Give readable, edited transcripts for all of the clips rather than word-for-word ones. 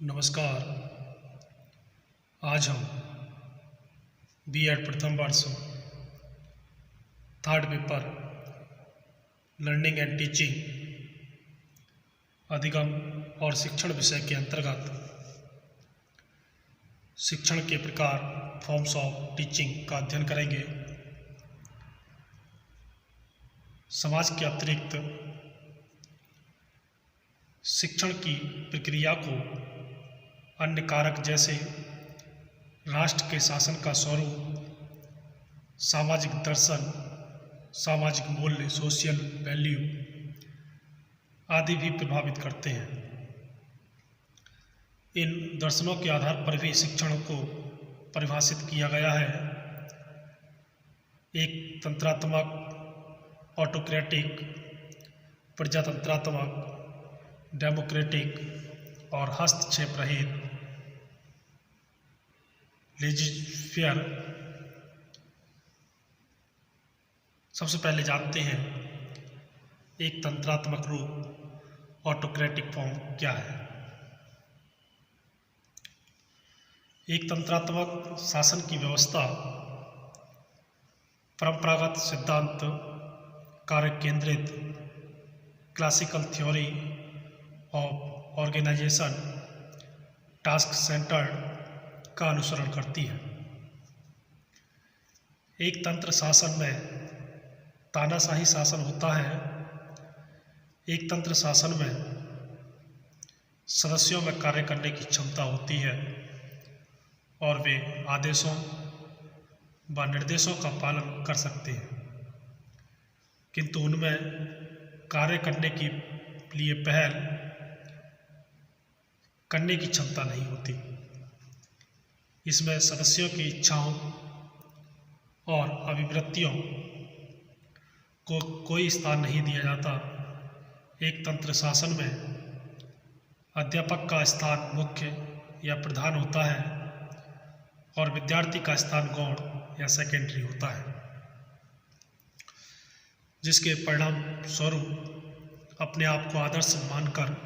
नमस्कार। आज हम बीएड प्रथम वर्ष third paper learning and teaching अधिगम और शिक्षण विषय के अंतर्गत शिक्षण के प्रकार फॉर्म्स ऑफ टीचिंग का अध्ययन करेंगे। समाज के अतिरिक्त शिक्षण की प्रक्रिया को अन्य कारक जैसे राष्ट्र के शासन का स्वरूप, सामाजिक दर्शन, सामाजिक मूल्य, सोशल वैल्यू आदि भी प्रभावित करते हैं। इन दर्शनों के आधार पर भी शिक्षण को परिभाषित किया गया है। एक तंत्रात्मक, ऑटोक्रेटिक, प्रजातंत्रात्मक, डेमोक्रेटिक और हस्तक्षेप रहित लेजिस्फेयर। सबसे पहले जानते हैं एक तंत्रात्मक रूप ऑटोक्रेटिक फॉर्म क्या है। एक तंत्रात्मक शासन की व्यवस्था परंपरागत सिद्धांत, कार्य केंद्रित, classical theory of organization, task centered का अनुसरण करती है। एक तंत्र शासन में तानाशाही शासन होता है। एक तंत्र शासन में सदस्यों में कार्य करने की क्षमता होती है और वे आदेशों व निर्देशों का पालन कर सकते हैं, किंतु उनमें कार्य करने के लिए पहल करने की क्षमता नहीं होती। इसमें सदस्यों की इच्छाओं और अभिवृत्तियों को कोई स्थान नहीं दिया जाता। एक तंत्र शासन में अध्यापक का स्थान मुख्य या प्रधान होता है और विद्यार्थी का स्थान गौण या सेकेंडरी होता है, जिसके परिणाम स्वरूप अपने आप को आदर्श मानकर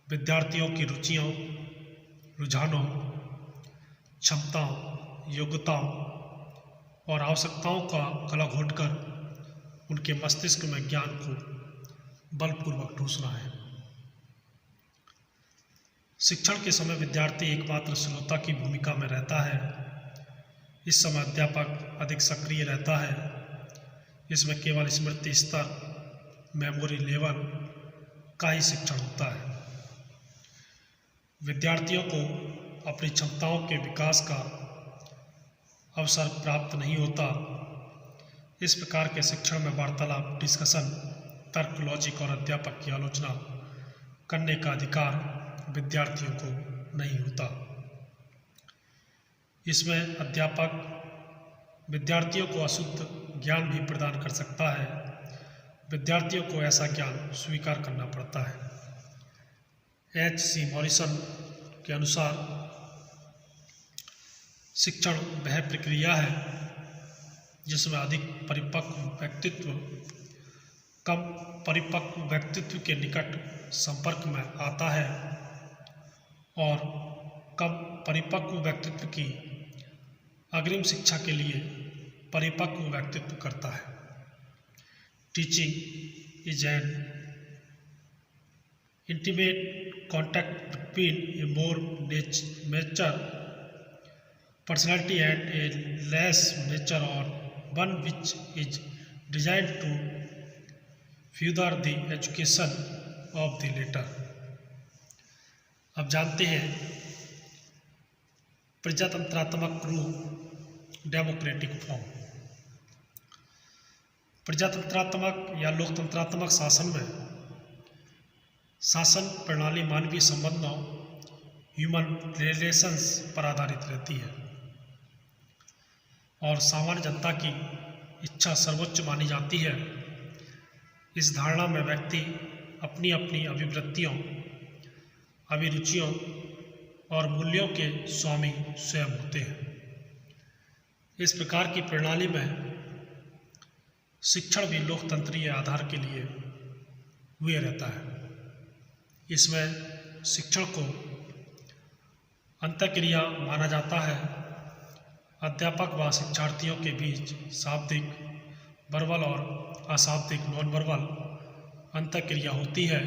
विद्यार्थियों की रुचियों, रुझानों, क्षमताओं, योग्यताओं और आवश्यकताओं का गला घोंटकर उनके मस्तिष्क में ज्ञान को बलपूर्वक ठूंसना है। शिक्षण के समय विद्यार्थी एकमात्र श्रोता की भूमिका में रहता है। इस समय अध्यापक अधिक सक्रिय रहता है। इसमें केवल स्मृति स्तर, मेमोरी लेवल का ही शिक्षण होता है। विद्यार्थियों को अपनी क्षमताओं के विकास का अवसर प्राप्त नहीं होता। इस प्रकार के शिक्षण में वार्तालाप, डिस्कशन, तर्क, लॉजिक और अध्यापक की आलोचना करने का अधिकार विद्यार्थियों को नहीं होता। इसमें अध्यापक विद्यार्थियों को अशुद्ध ज्ञान भी प्रदान कर सकता है। विद्यार्थियों को ऐसा ज्ञान स्वीकार करना पड़ता है। H.C. मॉरिसन के अनुसार शिक्षण वह प्रक्रिया है जिसमें अधिक परिपक्व व्यक्तित्व कम परिपक्व व्यक्तित्व के निकट संपर्क में आता है और कम परिपक्व व्यक्तित्व की अग्रिम शिक्षा के लिए परिपक्व व्यक्तित्व करता है। Teaching is N intimate contact between a more mature personality and a less mature, or one which is designed to further the education of the latter। अब जानते हैं प्रजातंत्रात्मक रूप डेमोक्रेटिक फॉर्म। प्रजातंत्रात्मक या लोकतंत्रात्मक शासन में शासन प्रणाली मानवीय संबंधों, ह्यूमन रिलेशंस पर आधारित रहती है और सामान्य जनता की इच्छा सर्वोच्च मानी जाती है। इस धारणा में व्यक्ति अपनी अपनी अभिवृत्तियों, अभिरुचियों और मूल्यों के स्वामी स्वयं होते हैं। इस प्रकार की प्रणाली में शिक्षण भी लोकतंत्रीय आधार के लिए हुए रहता है। इसमें शिक्षण को अंतःक्रिया माना जाता है। अध्यापक व शिक्षार्थियों के बीच शाब्दिक वर्बल और अशाब्दिक नॉन वर्बल अंतःक्रिया होती है।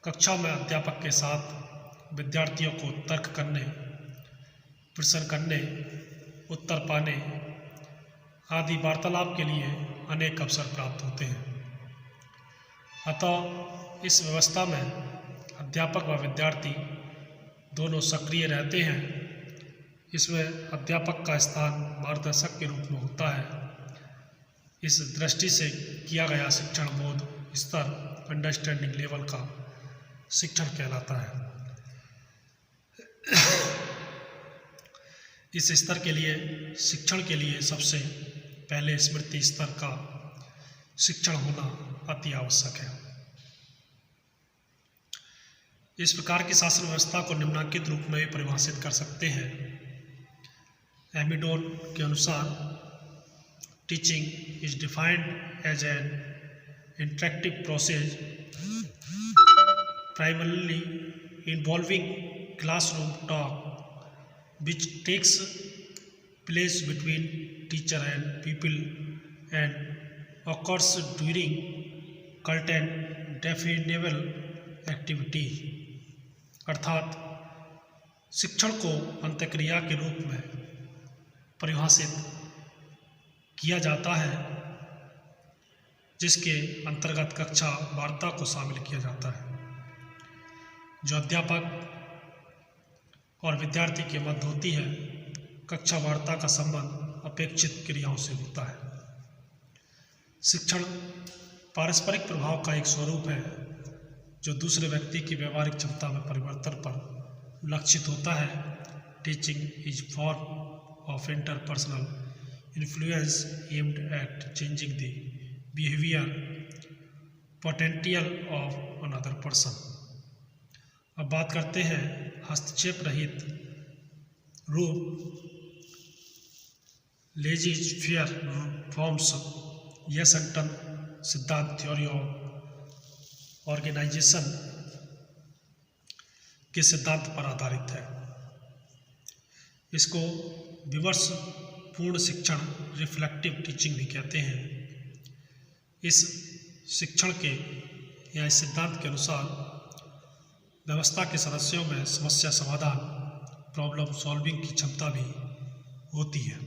कक्षा में अध्यापक के साथ विद्यार्थियों को तर्क करने, प्रश्न करने, उत्तर पाने आदि वार्तालाप के लिए अनेक अवसर प्राप्त होते हैं। अतः इस व्यवस्था में अध्यापक व विद्यार्थी दोनों सक्रिय रहते हैं। इसमें अध्यापक का स्थान मार्गदर्शक के रूप में होता है। इस दृष्टि से किया गया शिक्षण बोध स्तर अंडरस्टैंडिंग लेवल का शिक्षण कहलाता है। इस स्तर के लिए शिक्षण के लिए सबसे पहले स्मृति स्तर का शिक्षण होना अति आवश्यक है। इस प्रकार की शासन व्यवस्था को निम्नलिखित रूप में परिभाषित कर सकते हैं। एमिडोन के अनुसार teaching is defined as an interactive process primarily involving classroom talk which takes place between teacher and pupil and occurs during current definable activity। अर्थात शिक्षण को अंतःक्रिया के रूप में परिभाषित किया जाता है जिसके अंतर्गत कक्षा वार्ता को शामिल किया जाता है, जो अध्यापक और विद्यार्थी के मध्य होती है। कक्षा वार्ता का संबंध अपेक्षित क्रियाओं से होता है। शिक्षण पारस्परिक प्रभाव का एक स्वरूप है जो दूसरे व्यक्ति की व्यवहारिक क्षमता में परिवर्तन पर लक्षित होता है। Teaching is form of interpersonal influence aimed at changing the behaviour potential of another person. अब बात करते हैं हस्तक्षेप रहित रूप लेजिस्फेयर फॉर्म्स। यह संगठन सिद्धांत थ्योरी ऑफ ऑर्गेनाइजेशन के सिद्धांत पर आधारित है। इसको विमर्श पूर्ण शिक्षण रिफ्लेक्टिव टीचिंग भी कहते हैं। इस शिक्षण के या इस सिद्धांत के अनुसार व्यवस्था के सदस्यों में समस्या समाधान प्रॉब्लम सॉल्विंग की क्षमता भी होती है।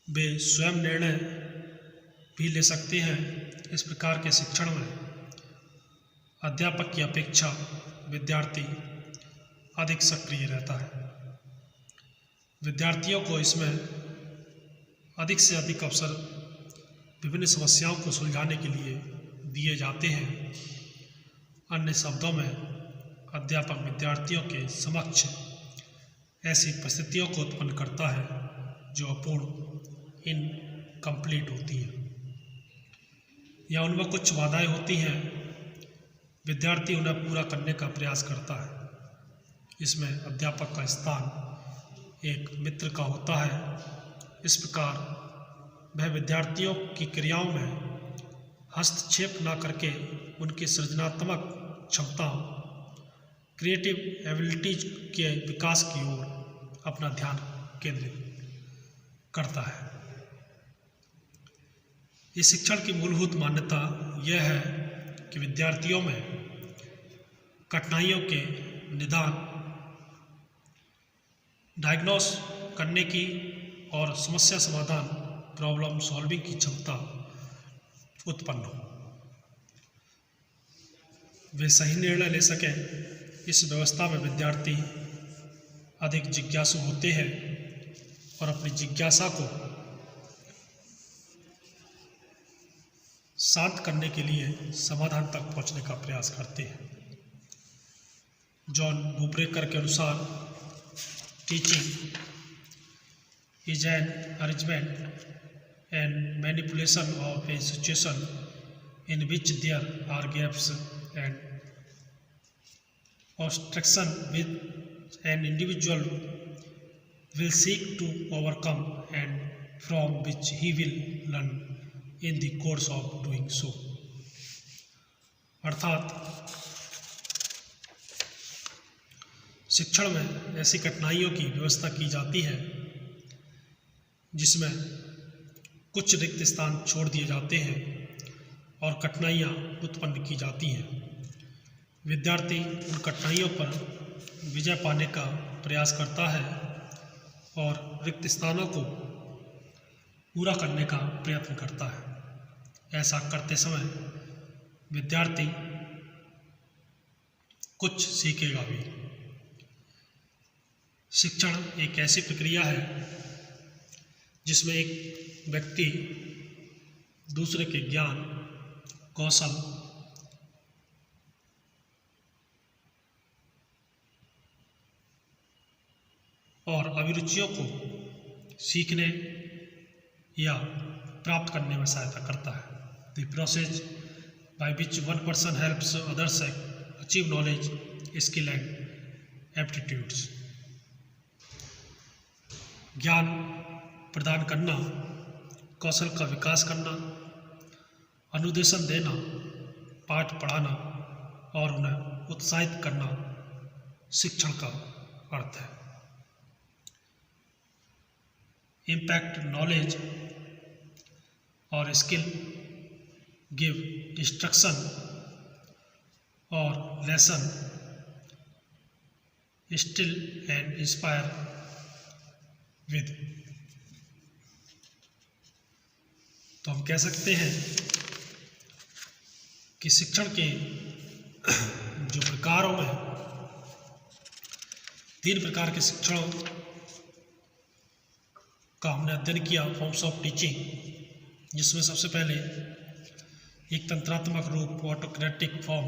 वे स्वयं निर्णय भी ले सकते हैं। इस प्रकार के शिक्षण में अध्यापक की अपेक्षा विद्यार्थी अधिक सक्रिय रहता है। विद्यार्थियों को इसमें अधिक से अधिक अवसर विभिन्न समस्याओं को सुलझाने के लिए दिए जाते हैं। अन्य शब्दों में अध्यापक विद्यार्थियों के समक्ष ऐसी परिस्थितियों को उत्पन्न करता है जो अपूर्ण इनकम्प्लीट होती है या उनमें कुछ बाधाएं होती हैं। विद्यार्थी उन्हें पूरा करने का प्रयास करता है। इसमें अध्यापक का स्थान एक मित्र का होता है। इस प्रकार वह विद्यार्थियों की क्रियाओं में हस्तक्षेप न करके उनकी सृजनात्मक क्षमताओं क्रिएटिव एबिलिटीज के विकास की ओर अपना ध्यान केंद्रित करता है। इस शिक्षण की मूलभूत मान्यता यह है कि विद्यार्थियों में कठिनाइयों के निदान डायग्नोस करने की और समस्या समाधान प्रॉब्लम सॉल्विंग की क्षमता उत्पन्न हो, वे सही निर्णय ले सकें। इस व्यवस्था में विद्यार्थी अधिक जिज्ञासु होते हैं और अपनी जिज्ञासा को शांत करने के लिए समाधान तक पहुंचने का प्रयास करते हैं। जॉन बुब्रेकर के अनुसार teaching is an arrangement and manipulation of a situation in which there are gaps and obstruction with an individual will seek to overcome and from which he will learn in the course of doing so। अर्थात शिक्षण में ऐसी कठिनाइयों की व्यवस्था की जाती है जिसमें कुछ रिक्त स्थान छोड़ दिए जाते हैं और कठिनाइयाँ उत्पन्न की जाती हैं। विद्यार्थी उन कठिनाइयों पर विजय पाने का प्रयास करता है और रिक्त स्थानों को पूरा करने का प्रयत्न करता है। ऐसा करते समय विद्यार्थी कुछ सीखेगा भी। शिक्षण एक ऐसी प्रक्रिया है जिसमें एक व्यक्ति दूसरे के ज्ञान, कौशल और अभिरुचियों को सीखने या प्राप्त करने में सहायता करता है। The process by which one person helps others achieve knowledge, skill and aptitudes. ज्ञान प्रदान करना, कौशल का विकास करना, अनुदेशन देना, पाठ पढ़ाना और उन्हें उत्साहित करना शिक्षण का अर्थ है। इम्पैक्ट नॉलेज और स्किल, गिव इंस्ट्रक्शन और lesson, still and inspire with. तो हम कह सकते हैं कि शिक्षण के जो प्रकारों में 3 प्रकार के शिक्षण का हमने अध्ययन किया, फॉर्म्स ऑफ टीचिंग, जिसमें सबसे पहले एक तंत्रात्मक रूप ऑटोक्रेटिक फॉर्म,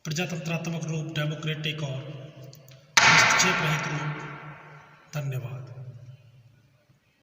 प्रजातंत्रात्मक रूप डेमोक्रेटिक और हस्तक्षेप रहित रूप। धन्यवाद।